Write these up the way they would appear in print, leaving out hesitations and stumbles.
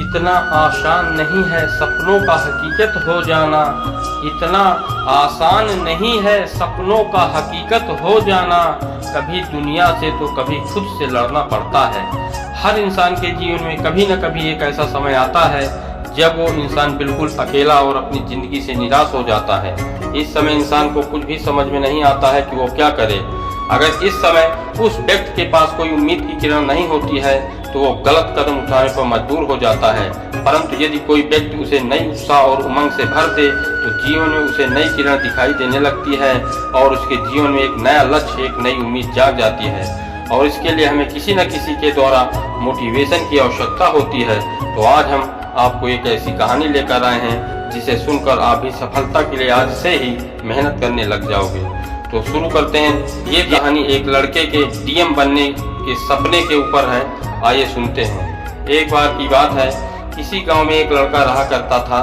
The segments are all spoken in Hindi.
इतना आसान नहीं है सपनों का हकीकत हो जाना, इतना आसान नहीं है सपनों का हकीकत हो जाना। कभी दुनिया से तो कभी खुद से लड़ना पड़ता है। हर इंसान के जीवन में कभी न कभी एक ऐसा समय आता है जब वो इंसान बिल्कुल अकेला और अपनी ज़िंदगी से निराश हो जाता है। इस समय इंसान को कुछ भी समझ में नहीं आता है कि वो क्या करे। अगर इस समय उस व्यक्ति के पास कोई उम्मीद की किरण नहीं होती है तो वो गलत कदम उठाने पर मजबूर हो जाता है। परंतु यदि कोई व्यक्ति उसे नई उत्साह और उमंग से भर दे तो जीवन में उसे नई किरण दिखाई देने लगती है और उसके जीवन में एक नया लक्ष्य, एक नई उम्मीद जाग जाती है। और इसके लिए हमें किसी न किसी के द्वारा मोटिवेशन की आवश्यकता होती है। तो आज हम आपको एक ऐसी कहानी लेकर आए हैं जिसे सुनकर आप भी सफलता के लिए आज से ही मेहनत करने लग जाओगे। तो शुरू करते हैं। ये कहानी एक लड़के के डीएम बनने के सपने के ऊपर है। आइए सुनते हैं। एक बार की बात है, किसी गांव में एक लड़का रहा करता था।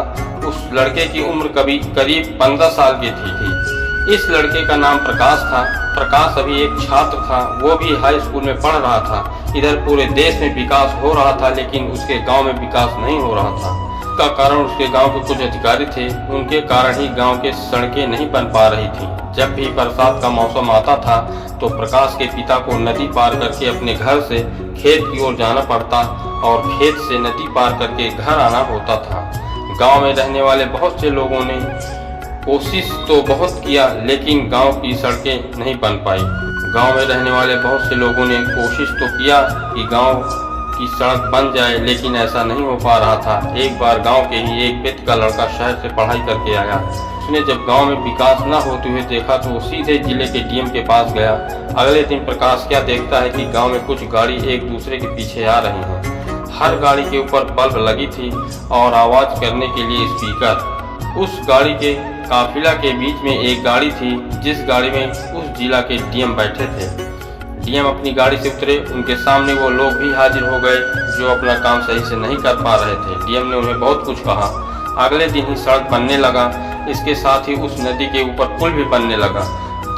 उस लड़के की उम्र करीब 15 साल की थी। इस लड़के का नाम प्रकाश था। प्रकाश अभी एक छात्र था, वो भी हाई स्कूल में पढ़ रहा था। इधर पूरे देश में विकास हो रहा था लेकिन उसके गांव में विकास नहीं हो रहा था। इसका कारण उसके गांव के कुछ अधिकारी थे, उनके कारण ही गांव के सड़कें नहीं बन पा रही थी। जब भी बरसात का मौसम आता था तो प्रकाश के पिता को नदी पार करके अपने घर से खेत की ओर जाना पड़ता और खेत से नदी पार करके घर आना होता था। गांव में रहने वाले बहुत से लोगों ने कोशिश तो बहुत किया लेकिन गांव की सड़कें नहीं बन पाई। गांव में रहने वाले बहुत से लोगों ने कोशिश तो किया कि गांव की सड़क बन जाए लेकिन ऐसा नहीं हो पा रहा था। एक बार गांव के ही एक व्यक्ति का लड़का शहर से पढ़ाई करके आया। उसने जब गांव में विकास न होते हुए देखा तो वो सीधे जिले के डीएम के पास गया। अगले दिन प्रकाश क्या देखता है कि गांव में कुछ गाड़ी एक दूसरे के पीछे आ रही हैं। हर गाड़ी के ऊपर बल्ब लगी थी और आवाज करने के लिए स्पीकर। उस गाड़ी के काफिला के बीच में एक गाड़ी थी जिस गाड़ी में उस जिला के डीएम बैठे थे। डीएम अपनी गाड़ी से उतरे, उनके सामने वो लोग भी हाजिर हो गए जो अपना काम सही से नहीं कर पा रहे थे। डीएम ने उन्हें बहुत कुछ कहा। अगले दिन ही सड़क बनने लगा। इसके साथ ही उस नदी के ऊपर पुल भी बनने लगा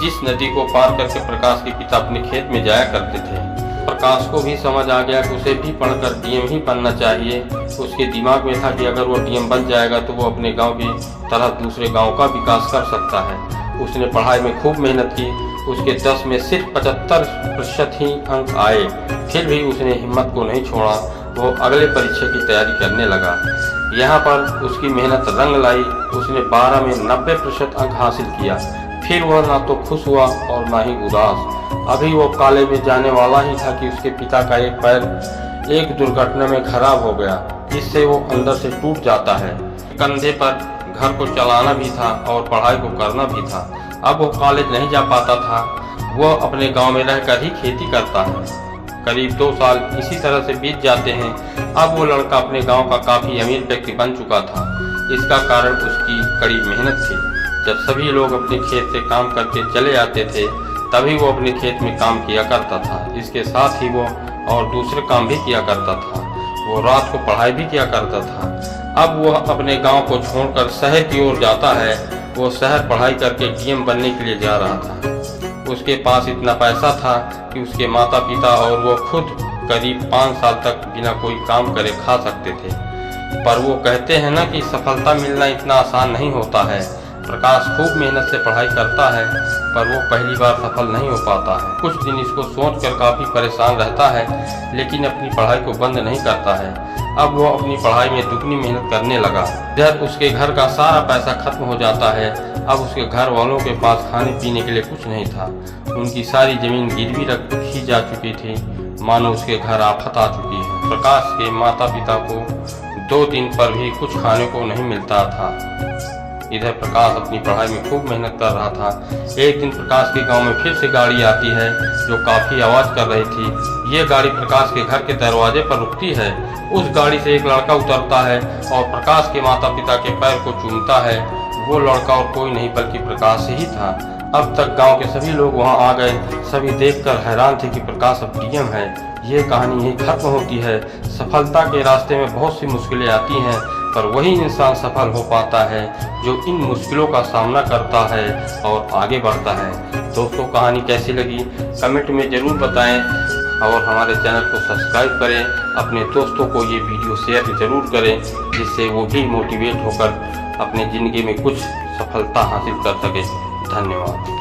जिस नदी को पार करके प्रकाश के पिता अपने खेत में जाया करते थे। प्रकाश को भी समझ आ गया कि उसे भी पढ़कर डीएम ही बनना चाहिए। उसके दिमाग में था कि अगर वो डीएम बन जाएगा तो वो अपने गांव की तरह दूसरे गांव का विकास कर सकता है। उसने पढ़ाई में खूब मेहनत की। उसके 10 में सिर्फ 75% ही अंक आए। फिर भी उसने हिम्मत को नहीं छोड़ा। वो अगले परीक्षा की तैयारी करने लगा। यहाँ पर उसकी मेहनत रंग लाई। उसने 12 में 90% अंक हासिल किया। फिर वह ना तो खुश हुआ और ना ही उदास। अभी वो कॉलेज में जाने वाला ही था कि उसके पिता का एक पैर एक दुर्घटना में खराब हो गया, जिससे वो अंदर से टूट जाता है। कंधे पर घर को चलाना भी था और पढ़ाई को करना भी था। अब वो कॉलेज नहीं जा पाता था। वो अपने गांव में रहकर ही खेती करता है। करीब 2 साल इसी तरह से बीत जाते हैं। अब वो लड़का अपने गांव का काफी अमीर व्यक्ति बन चुका था। इसका कारण उसकी कड़ी मेहनत थी। जब सभी लोग अपने खेत से काम करके चले आते थे तभी वो अपने खेत में काम किया करता था। इसके साथ ही वो और दूसरे काम भी किया करता था। वो रात को पढ़ाई भी किया करता था। अब वो अपने गांव को छोड़कर शहर की ओर जाता है। वो शहर पढ़ाई करके डीएम बनने के लिए जा रहा था। उसके पास इतना पैसा था कि उसके माता पिता और वो खुद करीब 5 साल तक बिना कोई काम करे खा सकते थे। पर वो कहते हैं ना कि सफलता मिलना इतना आसान नहीं होता है। प्रकाश खूब मेहनत से पढ़ाई करता है पर वो पहली बार सफल नहीं हो पाता है। कुछ दिन इसको सोचकर काफ़ी परेशान रहता है लेकिन अपनी पढ़ाई को बंद नहीं करता है। अब वो अपनी पढ़ाई में दुगनी मेहनत करने लगा। इधर उसके घर का सारा पैसा खत्म हो जाता है। अब उसके घर वालों के पास खाने पीने के लिए कुछ नहीं था। उनकी सारी जमीन गिरवी रखी जा चुकी थी, मानो उसके घर आफत आ चुकी है। प्रकाश के माता पिता को 2 दिन पर भी कुछ खाने को नहीं मिलता था। इधर प्रकाश अपनी पढ़ाई में खूब मेहनत कर रहा था। एक दिन प्रकाश के गांव में फिर से गाड़ी आती है जो काफ़ी आवाज़ कर रही थी। ये गाड़ी प्रकाश के घर के दरवाजे पर रुकती है। उस गाड़ी से एक लड़का उतरता है और प्रकाश के माता पिता के पैर को चूमता है। वो लड़का और कोई नहीं बल्कि प्रकाश ही था। अब तक गांव के सभी लोग वहां आ गए। सभी देखकर हैरान थे कि प्रकाश अब डीएम है। ये कहानी यही खत्म होती है। सफलता के रास्ते में बहुत सी मुश्किलें आती हैं पर वही इंसान सफल हो पाता है जो इन मुश्किलों का सामना करता है और आगे बढ़ता है। दोस्तों, कहानी कैसी लगी कमेंट में ज़रूर बताएं। और हमारे चैनल को सब्सक्राइब करें। अपने दोस्तों को ये वीडियो शेयर ज़रूर करें, जिससे वो भी मोटिवेट होकर अपनी ज़िंदगी में कुछ सफलता हासिल कर सके। धन्यवाद।